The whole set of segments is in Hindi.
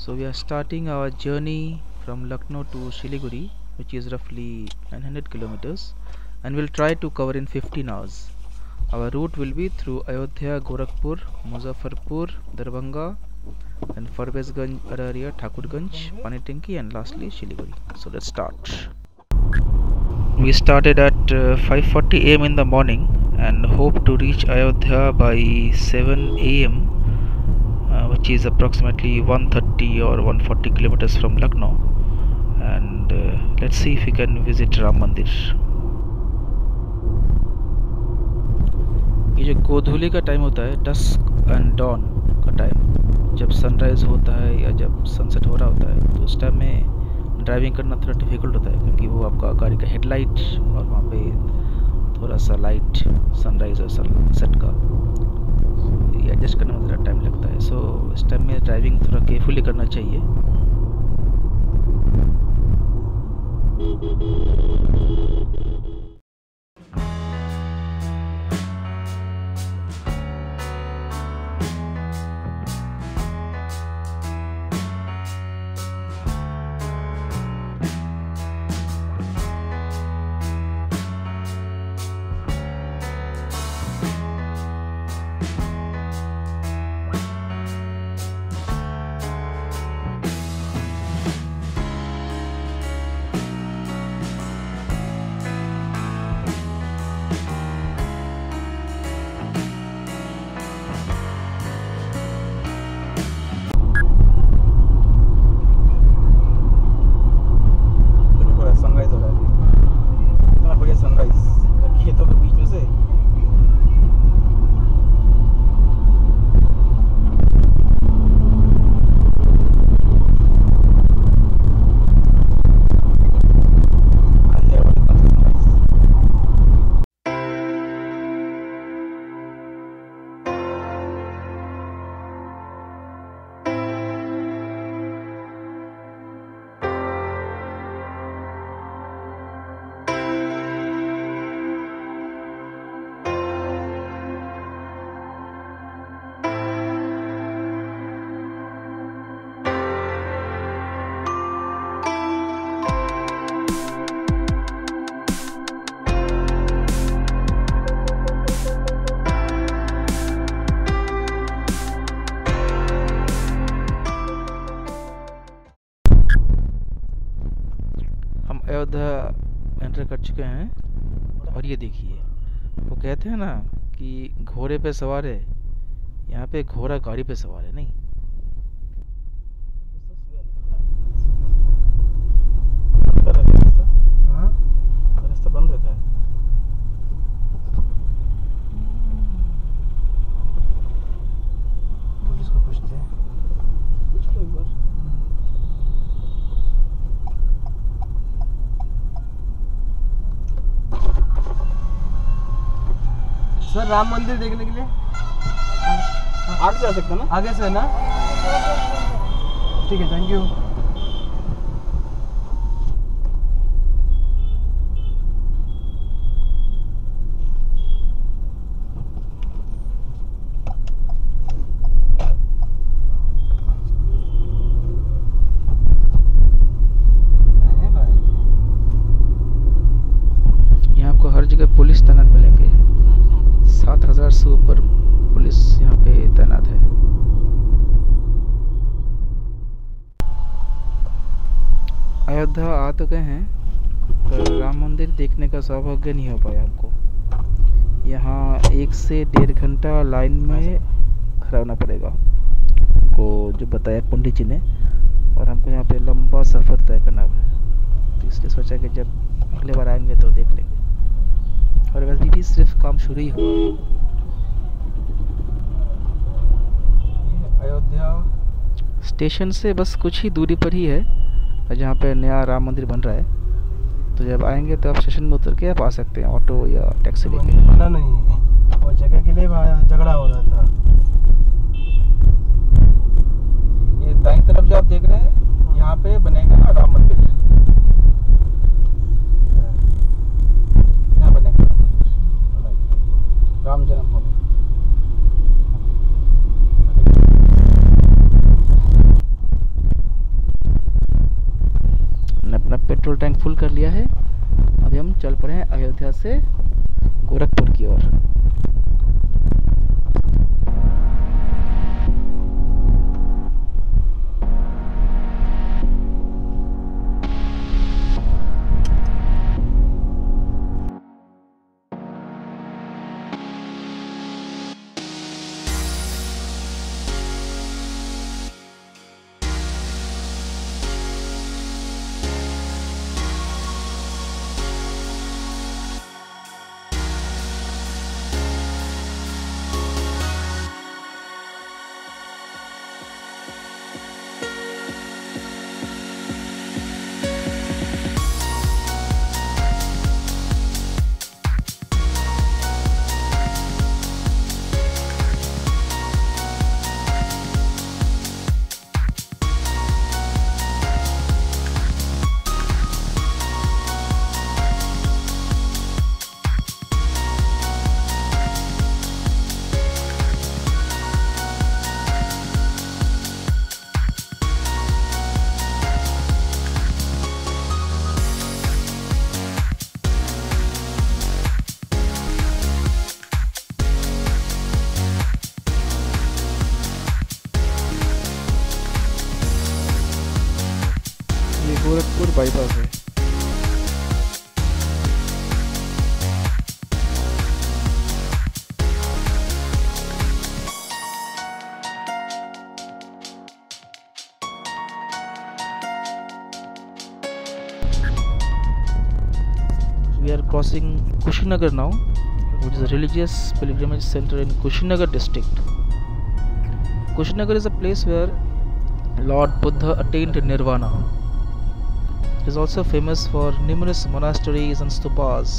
So we are starting our journey from Lucknow to Siliguri, which is roughly 900 kilometers, and we'll try to cover in 15 hours. Our route will be through Ayodhya, Gorakhpur, Muzaffarpur, Darbhanga, and Parvezganj, Araria, Thakurganj, Panitanki, and lastly Siliguri. So let's start. We started at 5:40 am in the morning and hope to reach Ayodhya by 7 am, which is approximately 130 or 140 kilometers from Lucknow. And let's see if we can visit Ram Mandir. ये जो गोधूली का टाइम होता है, डस्क एंड डॉन का टाइम, जब सनराइज होता है या जब सनसेट हो रहा होता है, तो उस टाइम में ड्राइविंग करना थोड़ा डिफिकल्ट होता है, क्योंकि वो आपका गाड़ी का हेडलाइट और वहाँ पे थोड़ा सा लाइट सनराइज और सनसेट का ये एडजस्ट करने में थोड़ा टाइम लगता है. सो इस टाइम में ड्राइविंग थोड़ा केयरफुली करना चाहिए. अयोध्या एंटर कर चुके हैं और ये देखिए, वो कहते हैं ना कि घोड़े पे सवार है, यहाँ पे घोड़ा गाड़ी पे सवार है. नहीं, रास्ता बंद रखा है. पुलिस को पूछते हैं, पूछ लो एक बार. सर राम मंदिर देखने के लिए आगे जा सकते हैं ना? आगे से है ना? ठीक है, थैंक यू. यहाँ आपको हर जगह पुलिस तैनात मिलेंगे. 7,000 से ऊपर पुलिस यहाँ पे तैनात है. अयोध्या आ तो गए हैं, पर राम मंदिर देखने का सौभाग्य नहीं हो पाया हमको. यहाँ 1 से 1.5 घंटा लाइन में खड़ा होना पड़ेगा, को जो बताया पंडित जी ने, और हमको यहाँ पे लंबा सफ़र तय करना है. तो इसलिए सोचा कि जब अगले बार आएंगे तो देख लेंगे. और वैसे भी सिर्फ काम शुरू ही हुआ है. अयोध्या स्टेशन से बस कुछ ही दूरी पर ही है, जहाँ पे नया राम मंदिर बन रहा है. तो जब आएंगे तो आप स्टेशन में उतर के आप आ सकते हैं, ऑटो या टैक्सी लेके. बना नहीं है, वो जगह के लिए झगड़ा हो रहा था. ये दाईं तरफ जो आप देख रहे हैं, यहाँ पे बनेगा राम मंदिर. यहाँ बनेगा राम जन्मभूमि. पेट्रोल टैंक फुल कर लिया है। अभी हम चल पड़े हैं अयोध्या से गोरखपुर की ओर। गोरखपुर बाईपास है। We are crossing Kushinagar now, which is a religious pilgrimage center in Kushinagar district. Kushinagar is a place where Lord Buddha attained nirvana. It is also famous for numerous monasteries and stupas,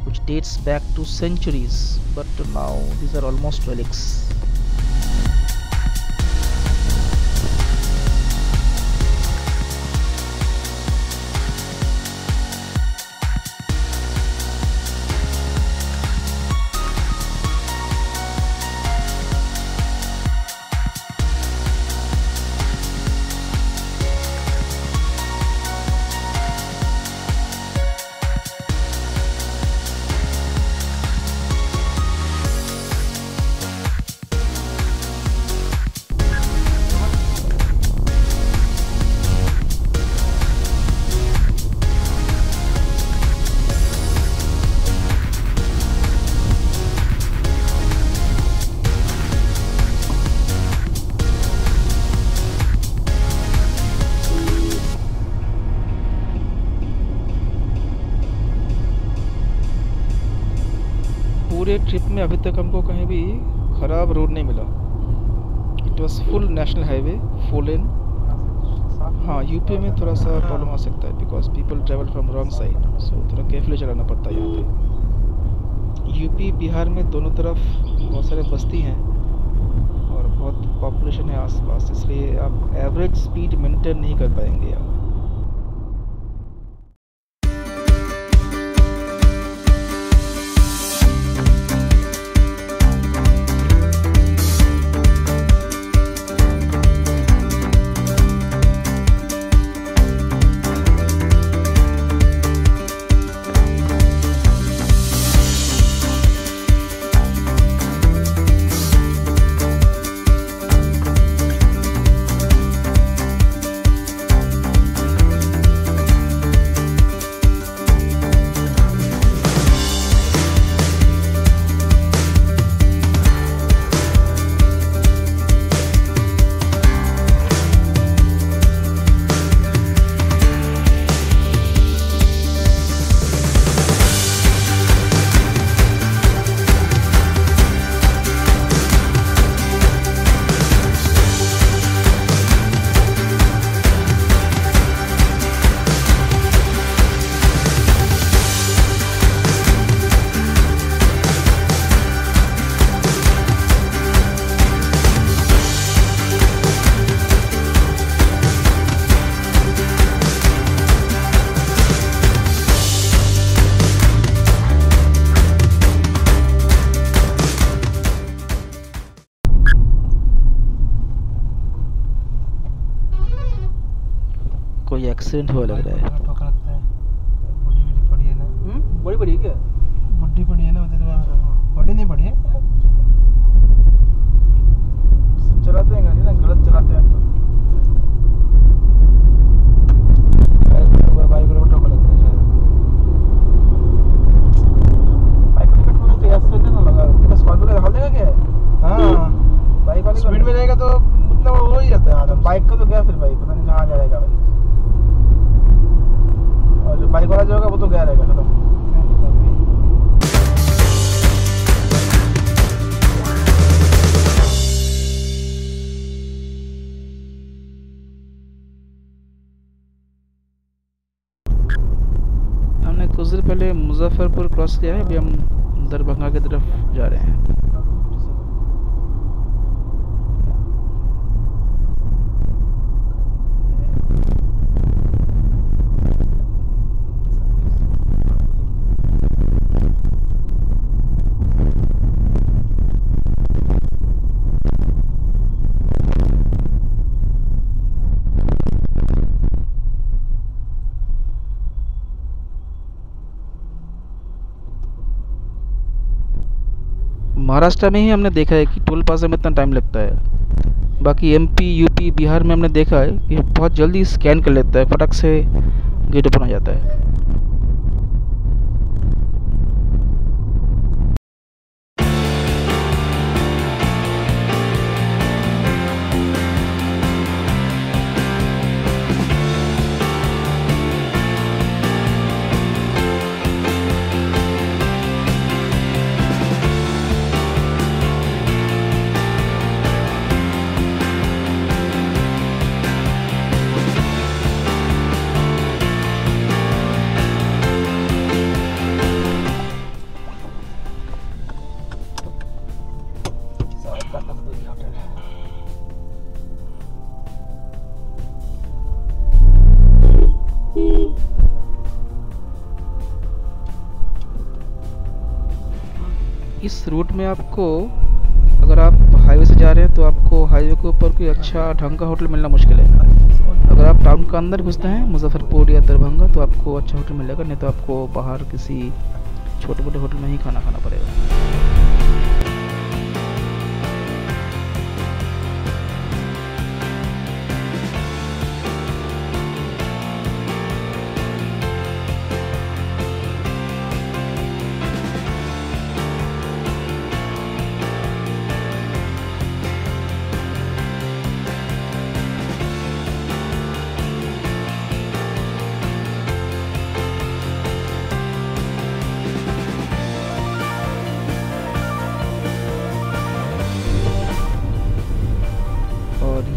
which dates back to centuries, but now these are almost relics. पूरे ट्रिप में अभी तक हमको कहीं भी ख़राब रोड नहीं मिला। It was full national highway, 4 lane. हाँ, यूपी में थोड़ा सा प्रॉब्लम आ सकता है because people travel from wrong side, so थोड़ा केयरफुली चलाना पड़ता है यहाँ पे। यूपी बिहार में दोनों तरफ बहुत सारे बस्ती हैं और बहुत पॉपुलेशन है आसपास, इसलिए आप एवरेज स्पीड मेंटेन नहीं कर पाएंगे आप। कोई एक्सीडेंट हुआ लग रहा है। बड़ी बड़ी है क्या? बुड्ढी पड़ी है ना, तो बड़ी नहीं पड़ी है। चलाते हैं गाड़ी ना, गलत चलाते हैं। बाइक रोड रोक लगता है शायद। बाइक वाले पेट्रोल तो ऐसे ना लगा, पूरा स्कॉर्पियो का दिखा देगा क्या? हाँ, बाइक वाले स्पीड में जाएगा तो उतना वो ही जाता है आदम। बाइक का तो गया, फिर बाइक पता नहीं कहाँ गया रहेगा बाइक। और जो बाइक वाला जो होगा वो तो गया रहेगा खत्म। हमने कुछ देर पहले मुजफ्फरपुर क्रॉस किया है, अभी हम दरभंगा की तरफ जा रहे हैं। महाराष्ट्र में ही हमने देखा है कि टोल प्लाजा में इतना टाइम लगता है। बाकी एमपी, यूपी, बिहार में हमने देखा है कि बहुत जल्दी स्कैन कर लेता है, फटक से गेट ओपन हो जाता है। इस रूट में आपको, अगर आप हाईवे से जा रहे हैं तो आपको हाईवे के ऊपर कोई अच्छा ढंग का होटल मिलना मुश्किल है। अगर आप टाउन के अंदर घुसते हैं मुजफ्फरपुर या दरभंगा तो आपको अच्छा होटल मिलेगा, नहीं तो आपको बाहर किसी छोटे मोटे होटल में ही खाना खाना पड़ेगा।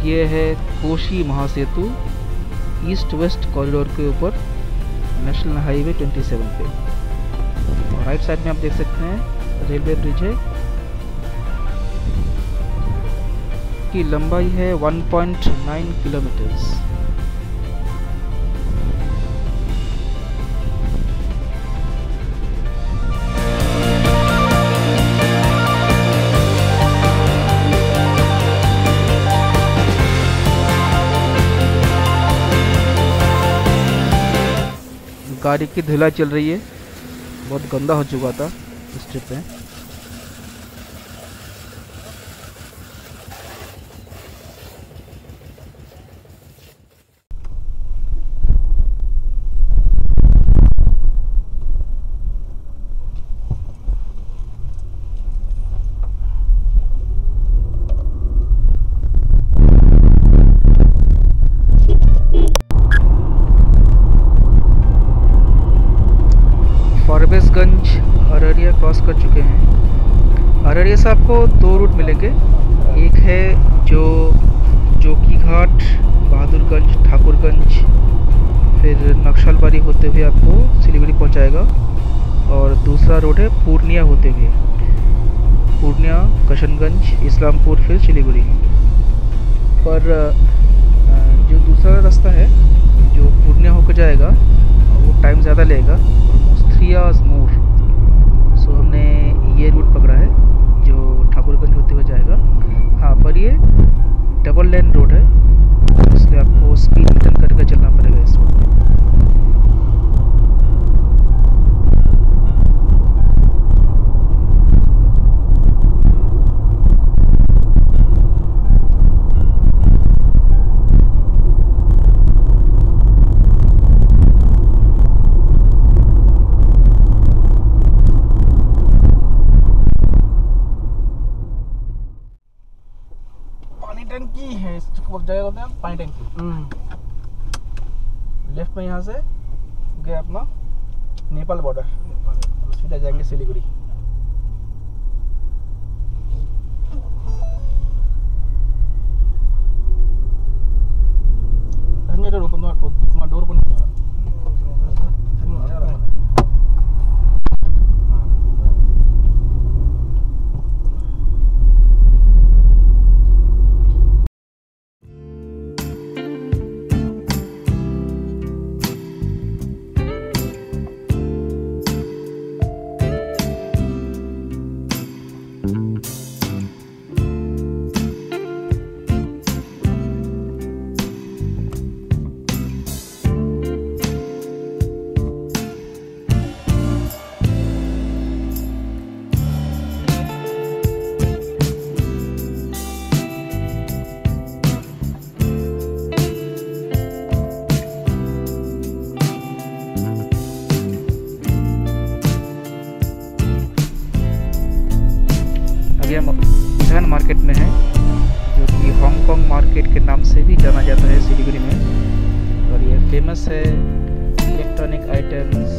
ये है कोशी महासेतु, ईस्ट वेस्ट कॉरिडोर के ऊपर नेशनल हाईवे 27 पे। और राइट साइड में आप देख सकते हैं रेलवे ब्रिज है, की लंबाई है 1.9 किलोमीटर्स। गाड़ी की धुलाई चल रही है, बहुत गंदा हो चुका था इस ट्रिप में। फॉरबिसगंज अररिया क्रॉस कर चुके हैं। अररिया से आपको दो रूट मिलेंगे, एक है जो जोकी घाट, बहादुरगंज, ठाकुरगंज, फिर नक्सलबाड़ी होते हुए आपको सिलीगुड़ी पहुंचाएगा, और दूसरा रोड है पूर्णिया होते हुए, पूर्णिया, किशनगंज, इस्लामपुर, फिर सिलीगुड़ी। पर जो दूसरा रास्ता है जो पूर्णिया होकर जाएगा वो टाइम ज़्यादा लेगा, ऑलमोस्ट 3 hours मोर। सो हमने ये रूट पकड़ा है जो ठाकुरगंज होते हुए जाएगा। हाँ, पर ये डबल लेन रोड है, इसलिए आपको स्पीड मेंटेन करके चलना पड़ेगा इस रोड में। उस जगह होते हैं पानी टैंकी। लेफ्ट में यहाँ से गए अपना नेपाल बॉर्डर, सीधा जाएंगे सिलीगुड़ी। तुम्हारा डोर ओपन नहीं हो रहा। हम इधान मार्केट में है, जो कि हांगकांग मार्केट के नाम से भी जाना जाता है सिलीगुड़ी में, और ये फेमस है इलेक्ट्रॉनिक आइटम्स,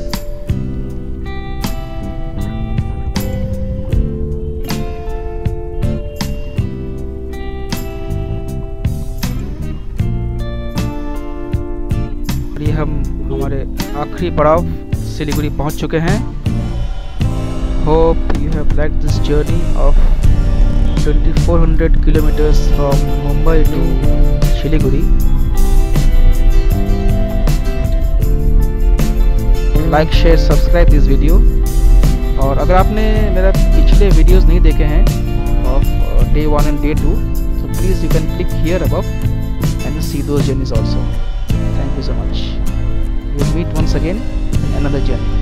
और ये हम हमारे आखिरी पड़ाव सिलीगुड़ी पहुंच चुके हैं। Hope you have liked this journey of 2400 kilometers from Mumbai to Siliguri. Like, share, subscribe this video. और अगर आपने मेरा पिछले वीडियोस नहीं देखे हैं of day 1 and day 2, so please you can click here above and see those journeys also. Thank you so much. We'll meet once again in another journey.